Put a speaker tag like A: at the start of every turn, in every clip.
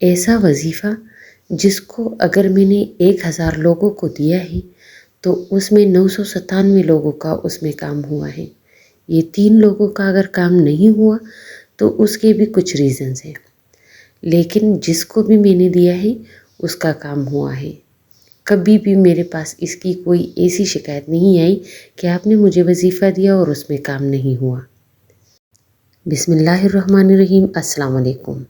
A: ایسا وظیفہ جس کو اگر میں نے 1000 لوگوں کو دیا ہے تو اس میں 997 لوگوں کا اس میں کام ہوا ہے۔ یہ 3 لوگوں کا اگر کام نہیں ہوا تو اس کے بھی کچھ ریزنز ہیں، لیکن جس کو بھی میں نے دیا ہے اس کا کام ہوا ہے۔ کبھی بھی میرے پاس اس کی کوئی ایسی شکایت نہیں آئی کہ آپ نے مجھے وظیفہ دیا اور اس میں کام نہیں ہوا۔ بسم اللہ الرحمن الرحیم۔ السلام علیکم۔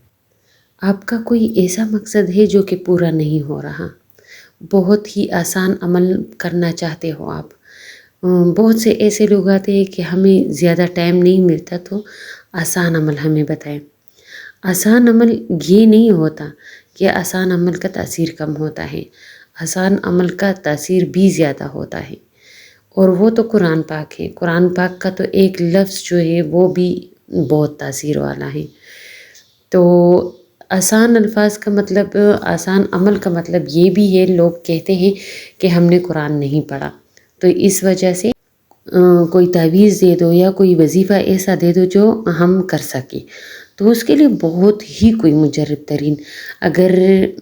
A: آپ کا کوئی ایسا مقصد ہے جو کہ پورا نہیں ہو رہا، بہت ہی آسان عمل کرنا چاہتے ہو آپ۔ بہت سے ایسے لوگ آتے ہیں کہ ہمیں زیادہ ٹائم نہیں ملتا تو آسان عمل ہمیں بتائیں۔ آسان عمل یہ نہیں ہوتا کہ آسان عمل کا تاثیر کم ہوتا ہے، آسان عمل کا تاثیر بھی زیادہ ہوتا ہے، اور وہ تو قرآن پاک ہے۔ قرآن پاک کا تو ایک لفظ جو ہے وہ بھی بہت تاثیر والا ہے۔ تو آسان الفاظ کا مطلب، آسان عمل کا مطلب یہ بھی ہے، لوگ کہتے ہیں کہ ہم نے قرآن نہیں پڑھا، تو اس وجہ سے کوئی تعویذ دے دو یا کوئی وظیفہ ایسا دے دو جو ہم کر سکیں، تو اس کے لیے بہت ہی کوئی مجرب ترین، اگر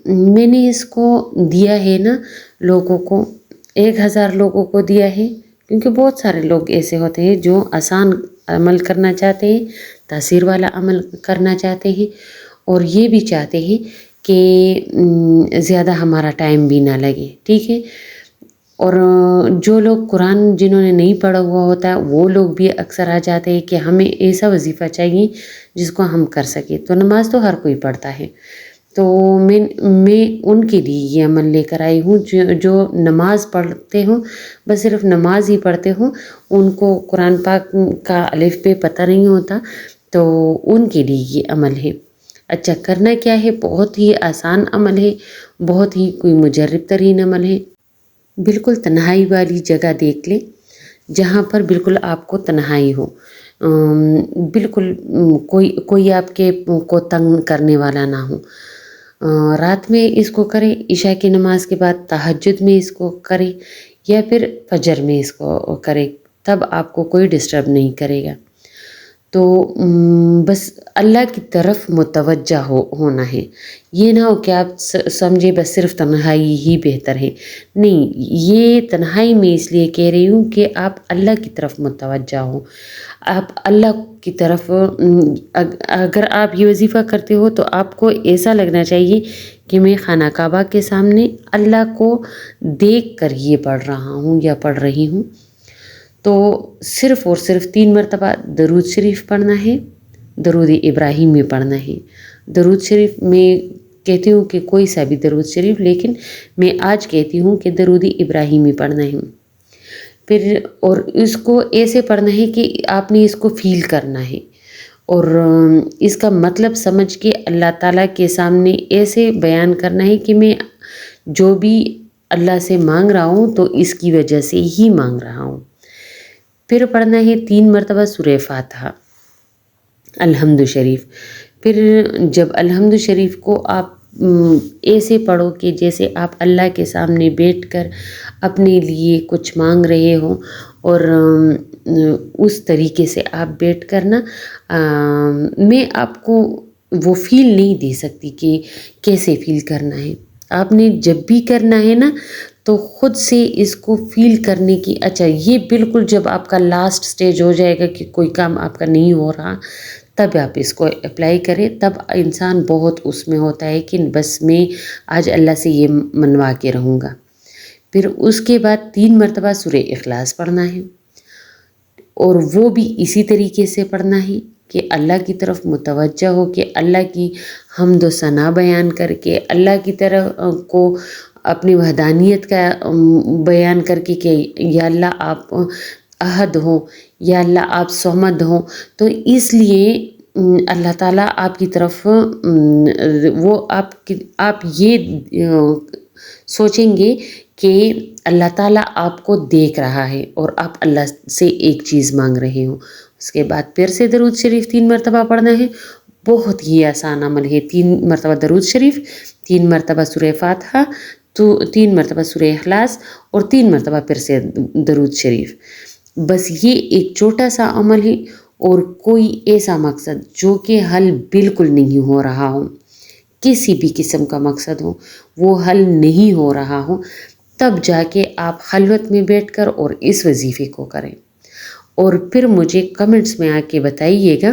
A: میں نے اس کو دیا ہے نا لوگوں کو، 1000 لوگوں کو دیا ہے، کیونکہ بہت سارے لوگ ایسے ہوتے ہیں جو آسان عمل کرنا چاہتے ہیں، تاثیر والا عمل کرنا چاہتے ہیں، اور یہ بھی چاہتے ہیں کہ زیادہ ہمارا ٹائم بھی نہ لگے، ٹھیک ہے۔ اور جو لوگ قرآن جنہوں نے نہیں پڑھا ہوا ہوتا ہے وہ لوگ بھی اکثر آ جاتے ہیں کہ ہمیں ایسا وظیفہ چاہیے جس کو ہم کر سکیں۔ تو نماز تو ہر کوئی پڑھتا ہے، تو میں ان کے لیے یہ عمل لے کر آئی ہوں جو نماز پڑھتے ہوں، بس صرف نماز ہی پڑھتے ہوں، ان کو قرآن پاک کا الف بے پتہ نہیں ہوتا، تو ان کے لیے یہ عمل ہے۔ اچھا، کرنا کیا ہے؟ بہت ہی آسان عمل ہے، بہت ہی کوئی مجرب ترین عمل ہے۔ بالکل تنہائی والی جگہ دیکھ لیں جہاں پر بالکل آپ کو تنہائی ہو، بالکل کوئی آپ کے کو تنگ کرنے والا نہ ہو۔ رات میں اس کو کریں، عشاء کی نماز کے بعد تہجد میں اس کو کریں، یا پھر فجر میں اس کو کریں، تب آپ کو کوئی ڈسٹرب نہیں کرے گا۔ تو بس اللہ کی طرف متوجہ ہونا ہے، یہ نہ ہو کہ آپ سمجھے بس صرف تنہائی ہی بہتر ہے، نہیں، یہ تنہائی میں اس لیے کہہ رہی ہوں کہ آپ اللہ کی طرف متوجہ ہو، آپ اللہ کی طرف، اگر آپ یہ وظیفہ کرتے ہو تو آپ کو ایسا لگنا چاہیے کہ میں خانہ کعبہ کے سامنے اللہ کو دیکھ کر یہ پڑھ رہا ہوں یا پڑھ رہی ہوں۔ تو صرف اور صرف 3 مرتبہ درود شریف پڑھنا ہے، درود ابراہیمی پڑھنا ہے۔ درود شریف میں کہتی ہوں کہ کوئی سا بھی درود شریف، لیکن میں آج کہتی ہوں کہ درود ابراہیمی پڑھنا ہے۔ پھر اور اس کو ایسے پڑھنا ہے کہ آپ نے اس کو فیل کرنا ہے، اور اس کا مطلب سمجھ کے اللہ تعالیٰ کے سامنے ایسے بیان کرنا ہے کہ میں جو بھی اللہ سے مانگ رہا ہوں تو اس کی وجہ سے ہی مانگ رہا ہوں۔ پھر پڑھنا ہے 3 مرتبہ سورہ فاتحہ، الحمد شریف۔ پھر جب الحمد شریف کو آپ ایسے پڑھو کہ جیسے آپ اللہ کے سامنے بیٹھ کر اپنے لیے کچھ مانگ رہے ہو، اور اس طریقے سے آپ بیٹھ کر نا، میں آپ کو وہ فیل نہیں دے سکتی کہ کیسے فیل کرنا ہے۔ آپ نے جب بھی کرنا ہے نا تو خود سے اس کو فیل کرنے کی، اچھا یہ بالکل جب آپ کا لاسٹ سٹیج ہو جائے گا کہ کوئی کام آپ کا نہیں ہو رہا، تب آپ اس کو اپلائی کریں، تب انسان بہت اس میں ہوتا ہے کہ بس میں آج اللہ سے یہ منوا کے رہوں گا۔ پھر اس کے بعد 3 مرتبہ سورہ اخلاص پڑھنا ہے، اور وہ بھی اسی طریقے سے پڑھنا ہے کہ اللہ کی طرف متوجہ ہو کے اللہ کی حمد و ثنا بیان کر کے، اللہ کی طرف کو اپنی وحدانیت کا بیان کر کے کہ یا اللہ آپ احد ہو، یا اللہ آپ صمد ہو، تو اس لیے اللہ تعالیٰ آپ کی طرف وہ آپ یہ سوچیں گے کہ اللہ تعالیٰ آپ کو دیکھ رہا ہے اور آپ اللہ سے ایک چیز مانگ رہے ہو۔ اس کے بعد پھر سے درود شریف 3 مرتبہ پڑھنا ہے، بہت ہی آسان عمل ہے۔ 3 مرتبہ درود شریف، 3 مرتبہ سورہ فاتحہ، تو 3 مرتبہ سورہ اخلاص، اور 3 مرتبہ پھر سے درود شریف۔ بس یہ ایک چھوٹا سا عمل ہے، اور کوئی ایسا مقصد جو کہ حل بالکل نہیں ہو رہا ہو کسی بھی قسم کا مقصد ہو وہ حل نہیں ہو رہا ہو، تب جا کے آپ خلوت میں بیٹھ کر اور اس وظیفے کو کریں، اور پھر مجھے کمنٹس میں آ کے بتائیے گا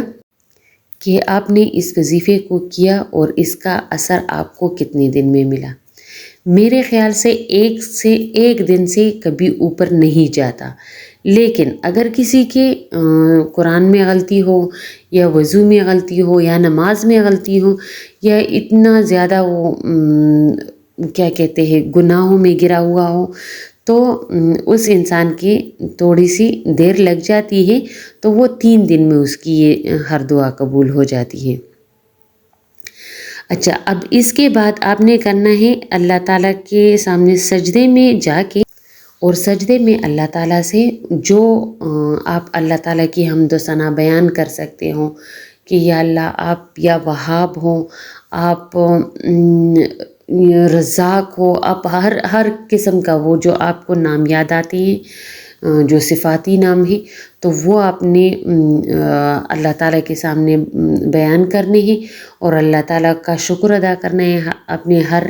A: کہ آپ نے اس وظیفے کو کیا اور اس کا اثر آپ کو کتنے دن میں ملا۔ میرے خیال سے ایک دن سے کبھی اوپر نہیں جاتا، لیکن اگر کسی کے قرآن میں غلطی ہو یا وضو میں غلطی ہو یا نماز میں غلطی ہو یا اتنا زیادہ وہ کیا کہتے ہیں گناہوں میں گرا ہوا ہو، تو اس انسان کی تھوڑی سی دیر لگ جاتی ہے، تو وہ 3 دن میں اس کی یہ ہر دعا قبول ہو جاتی ہے۔ اچھا، اب اس کے بعد آپ نے کرنا ہے اللہ تعالیٰ کے سامنے سجدے میں جا کے، اور سجدے میں اللہ تعالیٰ سے جو آپ اللہ تعالیٰ کی حمد و ثنا بیان کر سکتے ہو کہ یا اللہ آپ یا وہاب ہو، آپ رزاق ہو، آپ ہر قسم کا وہ جو آپ کو نام یاد آتے ہیں، جو صفاتی نام ہیں، تو وہ آپ نے اللہ تعالیٰ کے سامنے بیان کرنے ہیں اور اللہ تعالیٰ کا شکر ادا کرنا ہے اپنے ہر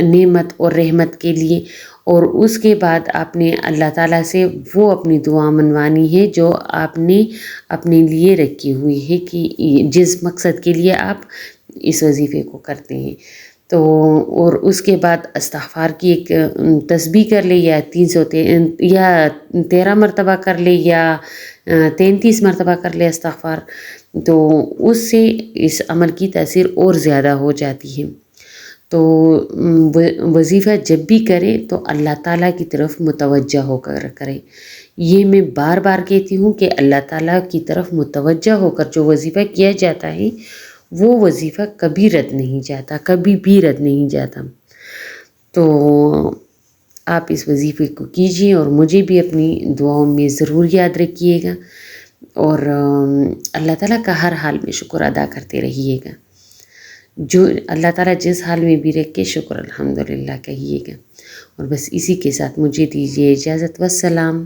A: نعمت اور رحمت کے لیے، اور اس کے بعد آپ نے اللہ تعالیٰ سے وہ اپنی دعا منوانی ہے جو آپ نے اپنے لیے رکھی ہوئی ہے کہ جس مقصد کے لیے آپ اس وظیفے کو کرتے ہیں۔ تو اور اس کے بعد استغفار کی ایک تسبیح کر لے، یا 13 مرتبہ کر لے یا 33 مرتبہ کر لے استغفار، تو اس سے اس عمل کی تاثیر اور زیادہ ہو جاتی ہے۔ تو وظیفہ جب بھی کریں تو اللہ تعالیٰ کی طرف متوجہ ہو کر کریں۔ یہ میں بار بار کہتی ہوں کہ اللہ تعالیٰ کی طرف متوجہ ہو کر جو وظیفہ کیا جاتا ہے وہ وظیفہ کبھی رد نہیں جاتا، کبھی بھی رد نہیں جاتا۔ تو آپ اس وظیفے کو کیجیے اور مجھے بھی اپنی دعاؤں میں ضرور یاد رکھیے گا، اور اللہ تعالیٰ کا ہر حال میں شکر ادا کرتے رہیے گا۔ جو اللہ تعالیٰ جس حال میں بھی رکھے شکر الحمدللہ کہیے گا۔ اور بس اسی کے ساتھ مجھے دیجیے اجازت، والسلام۔